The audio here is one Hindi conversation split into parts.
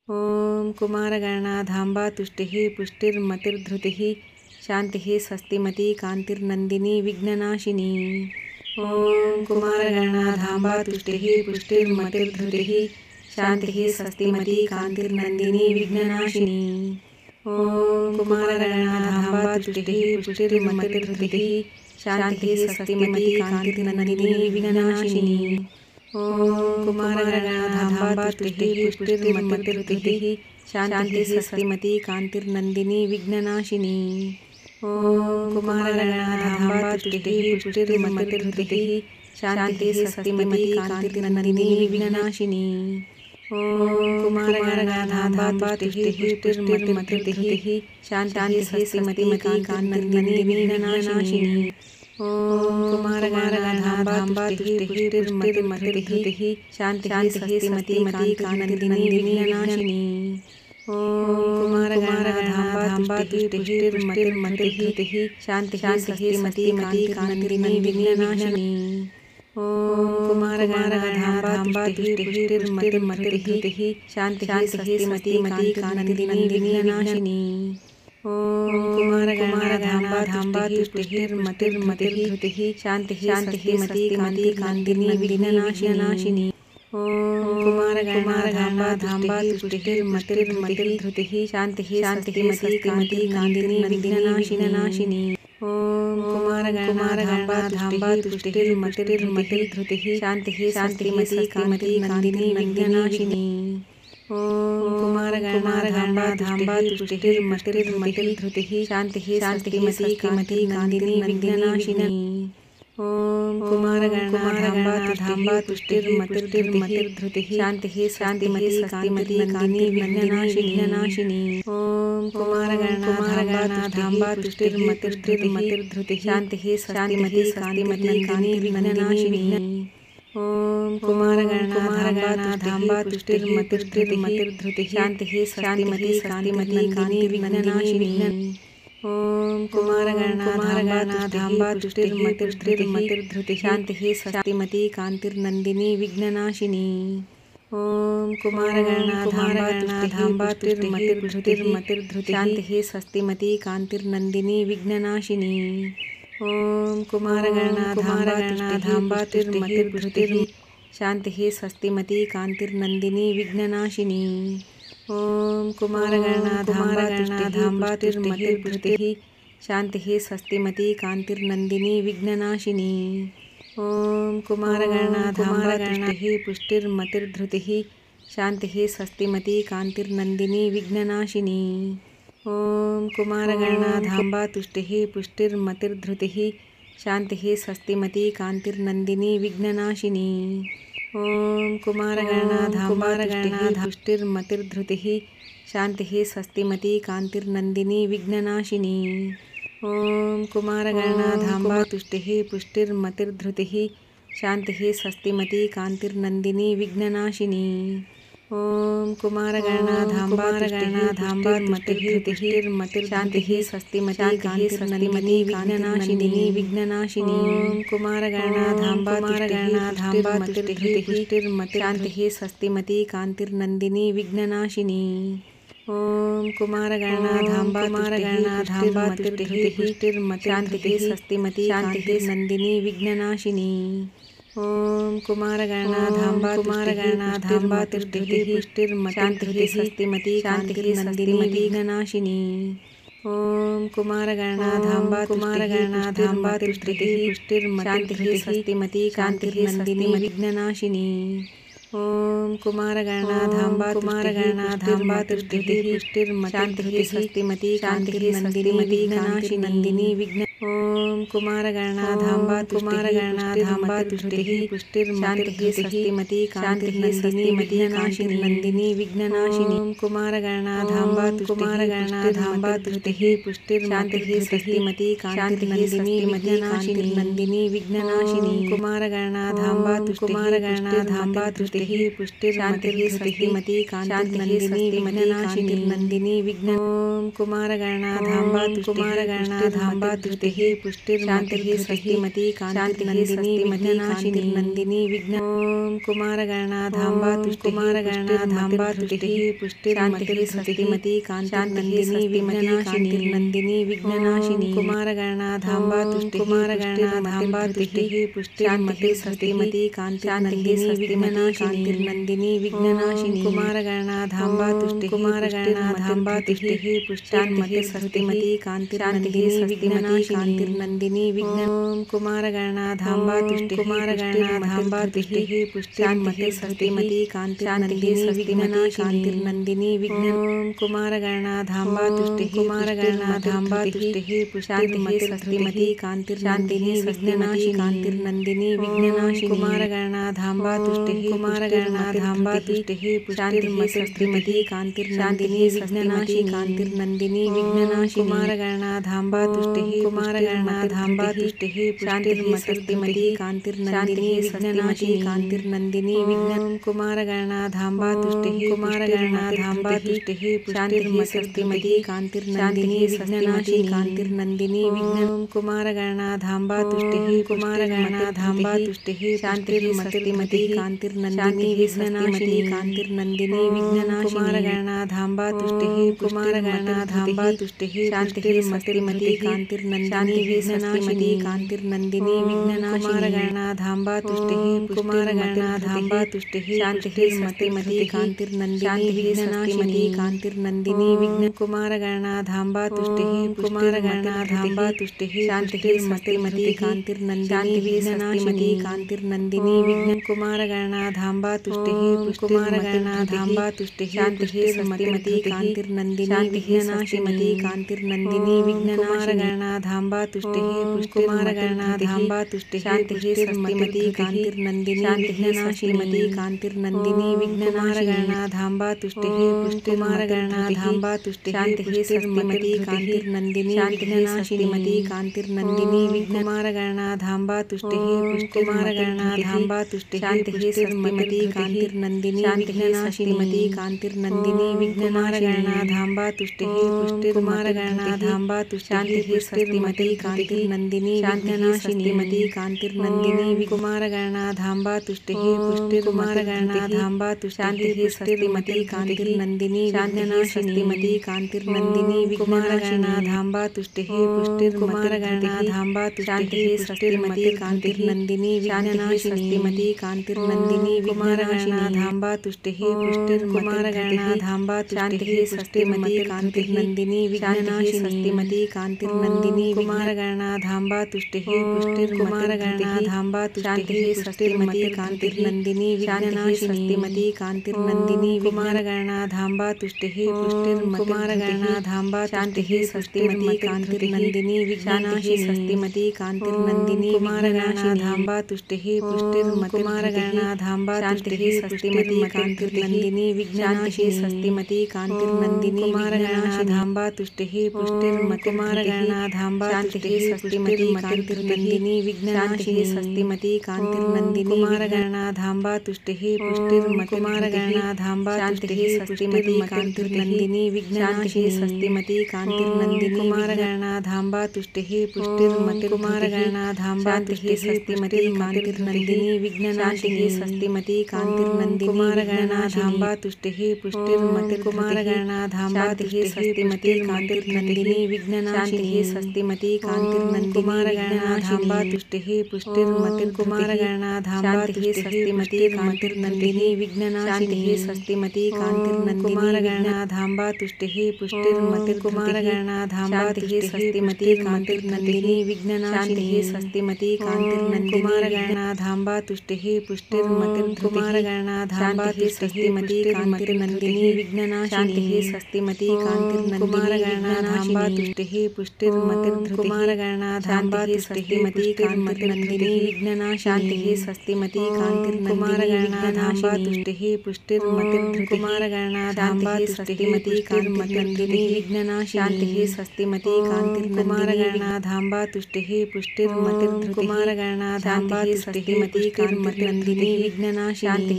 ओम कुमारगणनाधाम्बा तुष्टिः पुष्टिर्मतिर्धृतिः शान्तिः स्वस्तिमती कान्तिर्नन्दिनी विघ्ननाशिनी। ओम कुमारगणनाधाम्बा तुष्टिः पुष्टिर्मतिर्धृतिः शान्तिः स्वस्तिमती कान्तिर्नन्दिनी विघ्ननाशिनी। ओम कुमारगणनाधाम्बा तुष्टिः पुष्टिर्मतिर्धृतिः शान्तिः स्वस्तिमती कान्तिर्नन्दिनी विघ्ननाशिनी। ओम कुमारगणनाधाम्बा तुष्टिः पुष्टिर्मतिर्धृतिः शान्तिः स्वस्तिमती कान्तिर्नन्दिनी विघ्ननाशिनी। ओम कुमारगणनाधाम्बा तुष्टिः पुष्टिर्मतिर्धृतिः शान्तिः स्वस्तिमती कान्तिर्नन्दिनी विघ्ननाशिनी। ओम कुमारगणनाधाम्बा तुष्टिः पुष्टिर्मतिर्धृतिः शान्तिः स्वस्तिमती कान्तिर्नन्दिनी विघ्ननाशिनी। ओम कुमारगणनाधाम्बा तुष्टिः पुष्टिर्मतिर्धृतिः शान्तिः स्वस्तिमती कान्तिर्नन्दिनी विघ्ननाशिनी। ओम कुमारगणनाधाम्बा तुष्टिः पुष्टिर्मतिर्धृतिः शान्तिः स्वस्तिमती कान्तिर्नन्दिनी विघ्ननाशिनी। ओम कुमारगणनाधाम्बा तुष्टिः पुष्टिर्मतिर्धृतिः शान्तिः स्वस्तिमती कान्तिर्नन्दिनी विघ्ननाशिनी। ओम कुमारगणनाधाम्बा तुष्टिः पुष्टिर्मतिर्धृतिः शान्तिः स्वस्तिमती कान्तिर्नन्दिनी विघ्ननाशिनी। ओम कुमारगणनाधाम्बा तुष्टिः पुष्टिर्मतिर्धृतिः शान्तिः स्वस्तिमती कान्तिर्नन्दिनी विघ्ननाशिनी। ओम कुमारगणनाधाम्बा तुष्टिः पुष्टिर्मतिर्धृतिः शान्तिः स्वस्तिमती कान्तिर्नन्दिनी विघ्ननाशिनी। ओम कुमारगणनाधाम्बा तुष्टिः पुष्टिर्मतिर्धृतिः शान्तिः स्वस्तिमती कान्तिर्नन्दिनी विघ्ननाशिनी। ओम कुमारगणनाधाम्बा तुष्टिर्मतिर्धृतिः शान्तिः स्वस्तिमती कान्तिर्नन्दिनी विघ्ननाशिनी। ओम कुमारगणनाधाम्बा तुष्टिर्मतिर्धृतिः शान्तिः स्वस्तिमती कान्तिर्नन्दिनी विघ्ननाशिनी। ओम कुमारगणनाधाम्बा तुष्टिर्मतिर्धृतिः शान्तिः स्वस्तिमती कान्तिर्नन्दिनी विघ्ननाशिनी। ओम कुमारगणनाधाम्बा तुष्टिर्मतिर्धृतिः शान्तिः स्वस्तिमती कान्तिर्नन्दिनी विघ्ननाशिनी। ओम कुमारगणनाधाम्बा तुष्टिर्मतिर्धृतिः शान्तिः स्वस्तिमती कान्तिर्नन्दिनी विघ्ननाशिनी। ओम कुमारगणनाधाम्बा तुष्टिर्मतिर्धृतिः शान्तिः स्वस्तिमती कान्तिर्नन्दिनी विघ्ननाशिनी। ओम कुमारगणनाधाम्बा तुष्टिर्मतिर्धृतिः शान्तिः स्वस्तिमती कान्तिर्नन्दिनी विघ्ननाशिनी। ओम कुमारगणनाधाम्बा पुष्टिर्मतिर्धृतिः शान्तिः स्वस्तिमती कान्तिर्नन्दिनी विघ्ननाशिनी। ओम कुमारगणनाधाम्बा तुष्टिः पुष्टिर्मतिर्धृतिः शान्तिः स्वस्तिमती कान्तिर्नन्दिनी विघ्ननाशिनी। ओम कुमारगणनाधाम्बा पुष्टिर्मतिर्धृतिः शान्तिः स्वस्तिमती कान्तिर्नन्दिनी विघ्ननाशिनी। ओम कुमारगणनाधाम्बा तुष्टिः पुष्टिर्मतिर्धृतिः शान्तिः स्वस्तिमती कान्तिर्नन्दिनी विघ्ननाशिनी। ओम कुमारगणनाधाम्बा पुष्टिर्मतिर्धृतिः शान्तिः स्वस्तिमती कान्तिर्नन्दिनी विघ्ननाशिनी। ओम कुमारगणनाधाम्बा पुष्टिर्मतिर्धृतिः शान्तिः स्वस्तिमती कान्तिर्नन्दिनी विघ्ननाशिनी। ओम कुमारगणनाधाम्बा पुष्टिर्मतिर्धृतिः शान्तिः स्वस्तिमती कान्तिर्नन्दिनी विघ्ननाशिनी। ओम कुमारगणनाधाम्बा तुष्टिः पुष्टिर्मतिर्धृतिः शान्तिः स्वस्तिमती विघ्ननाशिनी। ओम कुमारगणनाधाम्बा तुष्टिः पुष्टिर्मतिर्धृतिः शान्तिः स्वस्तिमती विघ्ननाशिनी। ओम कुमारगणनाधाम्बा तुष्टिः पुष्टिर्मतिर्धृतिः शान्तिः स्वस्तिमती विघ्ननाशिनी। ओम कुमारगणनाधाम्बा तुष्टिः पुष्टिर्मतिर्धृतिः शान्तिः स्वस्तिमती कान्तिर्नन्दिनी विघ्ननाशिनी। ओम कुमारगणनाधाम्बा तुष्टिः पुष्टिर्मतिर्धृतिः शान्तिः स्वस्तिमती कान्तिर्नन्दिनी विघ्ननाशिनी। कुमारगणनाधाम्बा तुष्टिः पुष्टिर्मतिर्धृतिः स्वस्तिमती कान्तिर्नन्दिनी विघ्ननाशिनी। ओम कुमारगणनाधाम्बा तुष्टिः तुष्टिः पुष्टिर्शान्तिः स्वस्तिमती कान्तिर्नन्दिनी विघ्ननाशिनी विघ्न ॐ कुमारगणाधाम्बा तुष्टिः पुष्टिर्मतिः स्वस्तिमती कान्तिर्नन्दिनी विघ्ननाशिनी विघ्ननाशिनी कुमारगणाधाम्बा तुष्टिः पुष्टिर्मतिः स्वस्तिमती कान्तिर्नन्दिनी विघ्ननाशिनी विघ्ननाशिनी कुमारगणाधाम्बा तुष्टिः पुष्टिर्मतिः स्वस्तिमती कान्तिर्नन्दिनी विघ्ननाशिनी विघ्न ॐ कुमारगणाधाम्बा तुष्टिः पुष्टिर्मतिः स्वस्तिमती कान्तिर्नन्दिनी विघ्ननाशिनी विघ्न ॐ कुमारगणाधाम्बा तुष्टिः पुष्टिर्मतिः स्वस्तिमती कान्तिर्नन्दिनी विघ्ननाशिनी विघ्ननाशिनी कुमारगणाधाम्बा तुष्टिः पुष्टिर्मतिः स्वस्तिमती कान्तिर्नन्दिनी विघ्ननाशिनी कान्तिर्नन्दिनी विघ्ननाशिनी कुमारगणाधाम्बा तुष्टिः पुष्टिर्मतिः कान्तिर्नन्दिनी विघ्ननाशिनी कान्तिर्नन्दिनी विघ्न कुमारगणाधाम्बा तुष्टिः पुष्टिर्मतिः कान्तिर्नन्दिनी विघ्ननाशिनी कान्तिर्नन्दिनी विघ्न कुमारगणाधाम्बा तुष्टिः पुष्टिर्मतिः कान्तिर्नन्दिनी विघ्ननाशिनी कान्तिर्नन्दिनी विघ्न कुमारगणाधाम्बा तुष्टिः पुष्टिर्मतिः कान्तिर्नन्दिनी विघ्ननाशिनी कान्तिर्नन्दिनी विघ्ननाशिनी कुमारगणाधाम्बा तुष्टिः पुष्टिर्मतिः कान्तिर्नन्दिनी विघ्ननाशिनी कान्तिर्नन्दिनी विघ्न कुमारगणाधाम्बा तुष्टिः पुष्टिर्मतिः कान्तिर्नन्दिनी विघ्ननाशिनी कान्तिर्नन्दिनी विघ्न कुमारगणाधाम्बा तुष्टिः पुष्टिर्मतिः कान्तिर्नन्दिनी विघ्ननाशिनी कान्तिर्नन्दिनी विघ्न कुमारगणाधाम्बा तुष्टिः पुष्टिर्मतिः कान्तिर्नन्दिनी विघ्ननाशिनी कान्तिर्नन्दिनी विघ्न कुमारगणाधाम्बा तुष्टिः पुष्टिर्मतिः कान्तिर्नन्दिनी विघ्ननाशिनी कान्तिर्नन्दिनी विघ्न कुमारगणाधाम्बा तुष्टिः पुष्टिर्मतिः कान्तिर्नन्दिनी विघ्ननाशिनी कान्तिर्नन्दिनी विघ्न कुमारगणाधाम्बा तुष्टिः पुष्टिर्मतिः कान्तिर्नन्दिनी विघ्ननाशिनी कान्तिर्नन्दिनी कुमारगणाधाम्बा तुष्टिः पुष्टिर्मतिः कान्तिर्नन्दिनी विघ्ननाशिनी कान्तिर्नन्दिनी कुमारगणाधाम्बा तुष्टिः पुष्टिर्मतिः कान्तिर्नन्दिनी विघ्ननाशिनी कान्तिर्नन्दिनी कुमारगणाधाम्बा तुष्टिः पुष्टिर्मतिः कान्तिर्नन्दिनी विघ्ननाशिनी कान्तिर्नन्दिनी कुमारगणाधाम्बा तुष्टिः पुष्टिर्मतिः कान्तिर्नन्दिनी विघ्ननाशिनी कान्तिर्नन्दिनी कुमारगणाधाम्बा तुष्टिः पुष्टिर्मतिः कान्तिर्नन्दिनी विघ्ननाशिनी कान्तिर्नन्दिनी कुमारगणाधाम्बा तुष्टिः पुष्टिर्मतिः कान्तिर्नन्दिनी विघ्ननाशिनी कान्तिर्नन्दिनी कुमारगणाधाम्बा तुष्टिः पुष्टिर्मतिः कान्तिर्नन्दिनी विघ्ननाशिनी कान्तिर्नन्दिनी कुमारगणाधाम्बा तुष्टिः पुष्टिर्मतिः कान्तिर्नन्दिनी विघ्ननाशिनी कान्तिर्नन्दिनी कुमारगणाधाम्बा तुष्टिः पुष्टिर्मतिः कान्तिर्नन्दिनी विघ्ननाशिनी कान्तिर्नन्दिनी कुमारगणाधाम्बा तुष्टिः पुष्टिर्मतिः कान्तिर्नन्दिनी विघ्ननाशिनी कान्तिर्नन्दिनी कुमारगणाधाम्बा तुष्टिः पुष्टिर्मतिः कान्तिर्नन्दिनी विघ्ननाशिनी कुमारगणाधाम्बा तुष्टिः पुष्टिर्मतिः कान्तिर्नन्दिनी विघ्ननाशिनी कुमारगणाधाम्बा तुष्टिः पुष्टिर्मतिः कान्तिर्नन्दिनी विघ्ननाशिनी कुमारगणाधाम्बा तुष्टिः पुष्टिर्मतिः कुमारगणाधाम्बा तुष्टिः कान्तिर्नन्दिनी विघ्ननाशिनी कुमारगणाधाम्बा तुष्टिः पुष्टिर्मतिः कुमारगणाधाम्बा तुष्टिः कान्तिर्नन्दिनी विघ्ननाशिनी कुमारगणाधाम्बा तुष्टिः पुष्टिर्मतिः कुमारगणाधाम्बा तुष्टिः कान्तिर्नन्दिनी विघ्ननाशिनी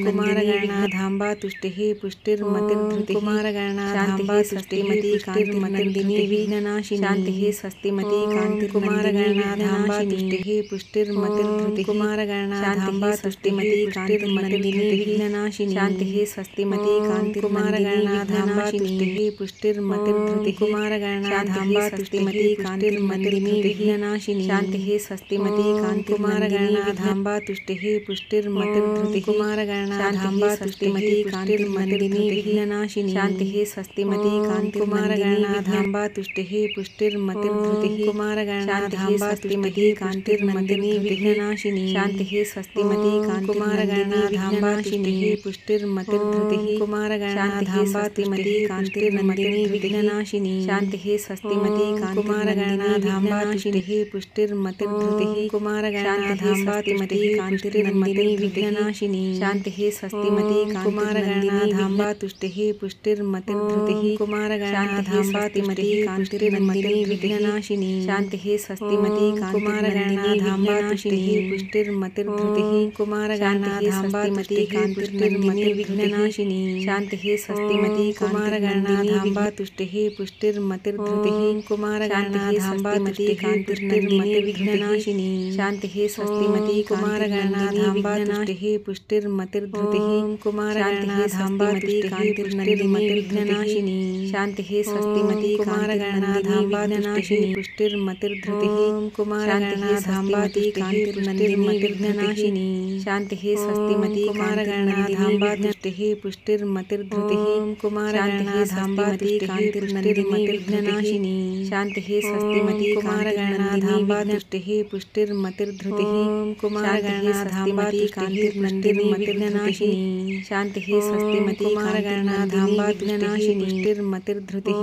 कुमारगणाधाम्बा तुष्टिः पुष्टिर्मतिः कुमारगणाधाम्बा तुष्टिः कान्तिर्नन्दिनी विघ्ननाशिनी विघ्ननाशिनी शान्तिः स्वस्तिमती कान्तिर्कुमारगणाधाम्बा तुष्टिः पुष्टिर्मतिर्धृतिः कुमारगणाधाम्बा तुष्टिमती कान्तिर्मतिर्धृतिः विघ्ननाशिनी शान्तिः स्वस्तिमती कान्तिर्कुमारगणाधाम्बा तुष्टिः पुष्टिर्मतिर्धृतिः कुमारगणाधाम्बा तुष्टिमती कान्तिर्मतिर्धृतिः विघ्ननाशिनी शान्तिः स्वस्तिमती कान्तिर्कुमारगणाधाम्बा तुष्टिः पुष्टिर्मतिर्धृतिः कुमारगणाधाम्बा तुष्टिमती कान्तिर्मतिर्धृतिः विघ्ननाशिनी शान्तिः स्वस्तिमती कान्तिर्कुमारगणाधाम्बा तुष्टिः पुष्टिर्मतिर्धृतिः कुमारगणाधाम्बा तुष्टिमती कान्तिर्मतिर्धृतिः विघ्ननाशिनी शान्तिः स्वस्तिमती कान्तिर्कुमारगणाधाम्बा तुष्टिः पुष्टिर्मतिर्धृतिः कुमारगणाधाम्बा तुष्टिमती कान्तिर्मतिर्धृतिः विघ्ननाशिनी शान्तिः स्वस्तिमती कुमारगणाधाम्बा तुष्टिः पुष्टिर्मतिर्धृतिः कुमारगणाधाम्बा तुष्टिमती कान्तिर्मतिर्धृतिः विघ्ननाशिनी शान्तिः स्वस्तिमती कुमारगणाधाम्बा तुष्टिः पुष्टिर्मतिर्धृतिः कुमारगणाधाम्बा तुष्टिमती कान्तिर्मतिर्धृतिः विघ्ननाशिनी शान्तिः स्वस्तिमती कुमारगणाधाम्बा तुष्टिः पुष्टिर्मतिर्धृतिः कुमारगणाधाम्बा तुष्टिः कान्तिर्मतिर्धृतिः विघ्ननाशिनी शान्तिः स्वस्तिमती कुमारगणाधाम्बा तुष्टिः पुष्टिर्मतिर्धृतिः कुमारगणाधाम्बा तुष्टिः कान्तिर्मतिर्धृतिः विघ्ननाशिनी शान्तिः स्वस्तिमती कुमारगणाधाम्बा तुष्टिः पुष्टिर्मतिर्धृतिः कुमारगणाधाम्बा तुष्टिः कान्तिर्मतिर्धृतिः विघ्ननाशिनी शान्तिः स्वस्तिमती कुमारगणाधाम्बा तुष्टिः पुष्टिर्मतिर्धृतिः कुमारगणाधाम्बा तुष्टिः कान्तिर्मतिर्धृतिः विघ्ननाशिनी शान्तिः स्वस्तिमती कुमारगणाधाम्बा तुष्टिः पुष्टिर्मतिर्धृतिः कुमारगणाधाम्बा तुष्टिः कान्तिर्मतिर्धृतिः विघ्ननाशिनी शान्तिः स्वस्तिमती कुमारगणाधाम्बा तुष्टिः पुष्टिर्मतिर्धृतिः कुमारगणाधाम्बा तुष्टिः कान्तिर्मतिर्धृतिः शान्तिः स्वस्तिमती कुमारगणाधाम्बा तुष्टिः पुष्टिर्मतिर्धृतिः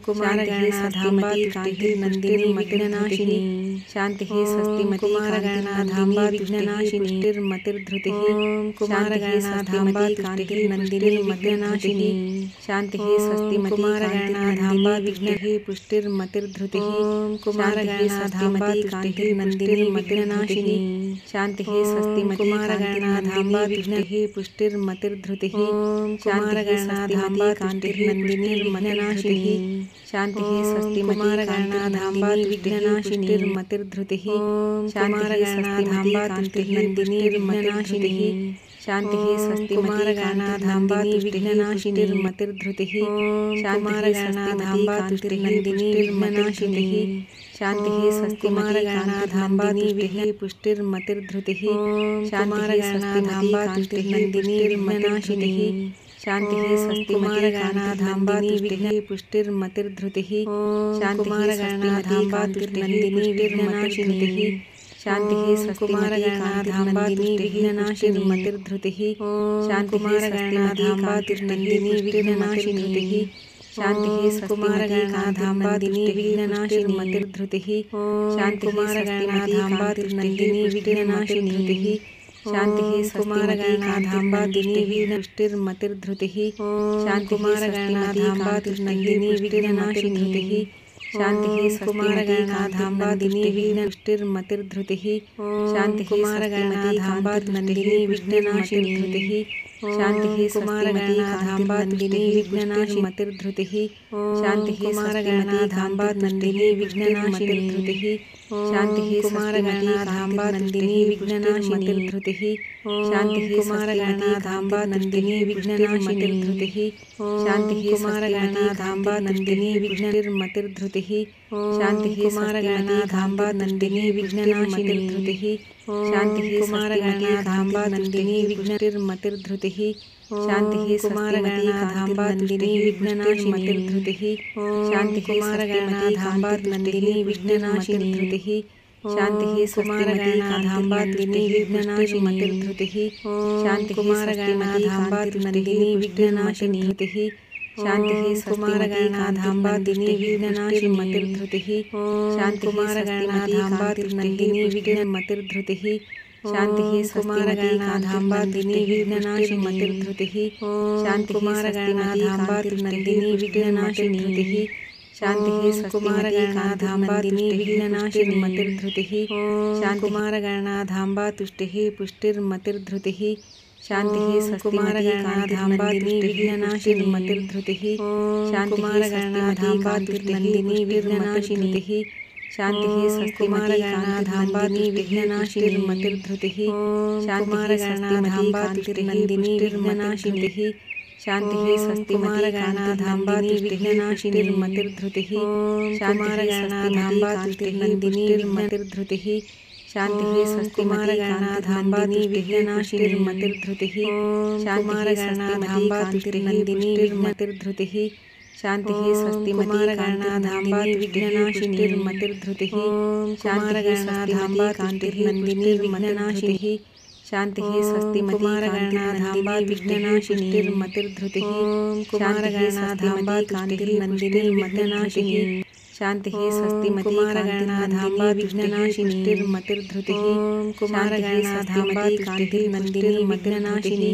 कुमारगणाधाम्बा तुष्टिः कान्तिर्मतिर्धृतिः शान्तिः स्वस्तिमती कुमारगणाधाम्बा तुष्टिः पुष्टिर्मतिर्धृतिः कुमारगणाधाम्बा तुष्टिः कान्तिर्मतिर्धृतिः शान्तिः स्वस्तिमती कुमारगणाधाम्बा तुष्टिः पुष्टिर्मतिर्धृतिः कुमारगणाधाम्बा तुष्टिः कान्तिर्मतिर्धृतिः शान्तिः स्वस्तिमती कुमारगणाधाम्बा तुष्टिः पुष्टिर्मतिर्धृतिः कुमारगणाधाम्बा तुष्टिः पुष्टिर्मतिर्धृतिः शान्तिः स्वस्तिमती कुमारगणाधाम्बा तुष्टिः पुष्टिर्मतिर्धृतिः कुमारगणाधाम्बा तुष्टिः पुष्टिर्मतिर्धृतिः शान्तिः स्वस्तिमती विघ्ननाशिनी कुमारगणाधाम्बा तुष्टिः पुष्टिर्मतिर्धृतिः शान्तिः स्वस्तिकुमारगणाधाम्बा तुष्टिः पुष्टिर्मतिर्धृतिः कुमारगणाधाम्बा तुष्टिः पुष्टिर्मतिर्धृतिः शान्तिः स्वस्तिकुमारगणाधाम्बा तुष्टिः पुष्टिर्मतिर्धृतिः कुमारगणाधाम्बा तुष्टिः पुष्टिर्मतिर्धृतिः शान्तिः स्वस्तिकुमारगणाधाम्बा तुष्टिः पुष्टिर्मतिर्धृतिः शान्तिकुमारगणाधाम्बा तुष्टिः पुष्टिर्मतिर्धृतिः शान्तिः स्वस्तिकुमारगणाधाम्बा तुष्टिः पुष्टिर्मतिर्धृतिः शान्तिकुमारगणाधाम्बा तुष्टिः पुष्टिर्मतिर्धृतिः शान्तिः स्वस्तिकुमारगणाधाम्बा तुष्टिः पुष्टिर्मतिर्धृतिः शान्तिकुमारगणाधाम्बा तुष्टिः पुष्टिर्मतिर्धृतिः शान्तिः स्वस्तिकुमारगणाधाम्बा तुष्टिः पुष्टिर्मतिर्धृतिः शान्तिकुमारगणाधाम्बा तुष्टिः पुष्टिर्मतिर्धृतिः शान्तिः कुमारगणाधाम्बा तुष्टिः पुष्टिर्मतिर्धृतिः शान्तिः कुमारगणाधाम्बा तुष्टिः पुष्टिर्मतिर्धृतिः शान्तिः कुमारगणाधाम्बा तुष्टिः पुष्टिर्मतिर्धृतिः शान्तिः कुमारगणाधाम्बा तुष्टिः पुष्टिर्मतिर्धृतिः शान्तिः कुमारगणाधाम्बा तुष्टिः पुष्टिर्मतिर्धृतिः शान्तिः कुमारगणाधाम्बा तुष्टिः पुष्टिर्मतिर्धृतिः शान्तिः कुमारगणाधाम्बा तुष्टिः पुष्टिर्मतिर्धृतिः शान्तिः कुमारगणाधाम्बा तुष्टिः पुष्टिर्मतिर्धृतिः शान्तिः कुमारगणाधाम्बा तुष्टिः पुष्टिर्मतिर्धृतिः शान्तिः कुमारगणाधाम्बा तुष्टिः पुष्टिर्मतिर्धृतिः शान्तिः कुमारगणाधाम्बा तुष्टिः पुष्टिर्मतिर्धृतिः शान्तिः कुमारगणाधाम्बा तुष्टिः पुष्टिर्मतिर्धृतिः शान्तिकुमारगणाधाम्बा तुष्टिः पुष्टिर्मतिर्धृतिः शान्तिः कुमारगणाधाम्बा तुष्टिः पुष्टिर्मतिर्धृतिः शान्तिकुमारगणाधाम्बा तुष्टिः पुष्टिर्मतिर्धृतिः शान्तिः कुमारगणाधाम्बा तुष्टिः पुष्टिर्मतिर्धृतिः शान्तिकुमारगणाधाम्बा तुष्टिः पुष्टिर्मतिर्धृतिः शान्तिः स्वस्तिमती कान्तिर्नन्दिनी विघ्ननाशिनी शान्तिः स्वस्तिमती विघ्ननाशिनी शान्तिः स्वस्तिमती कान्तिर्नन्दिनी विघ्ननाशिनी शान्तिः स्वस्तिमती कान्तिर्नन्दिनी शान्तिः स्वस्तिमती कान्तिर्नन्दिनी विघ्ननाशिनी शान्तिः स्वस्तिमती कान्तिर्नन्दिनी शान्तिः स्वस्तिमती कान्तिर्नन्दिनी विघ्ननाशिनी शान्तिः स्वस्तिमती कान्तिर्नन्दिनी शान्तिः स्वस्तिमती कान्तिर्नन्दिनी विघ्ननाशिनी शान्तिः स्वस्तिमती कान्तिर्नन्दिनी विघ्ननाशिनी शान्तिः स्वस्तिमती कान्तिर्नन्दिनी विघ्ननाशिनी शान्तिः स्वस्तिमती कान्तिर्नन्दिनी विघ्ननाशिनी शान्तिः स्वस्तिमती कान्तिर्नन्दिनी विघ्ननाशिनी शान्तिः स्वस्तिमती कान्तिर्नन्दिनी विघ्ननाशिनी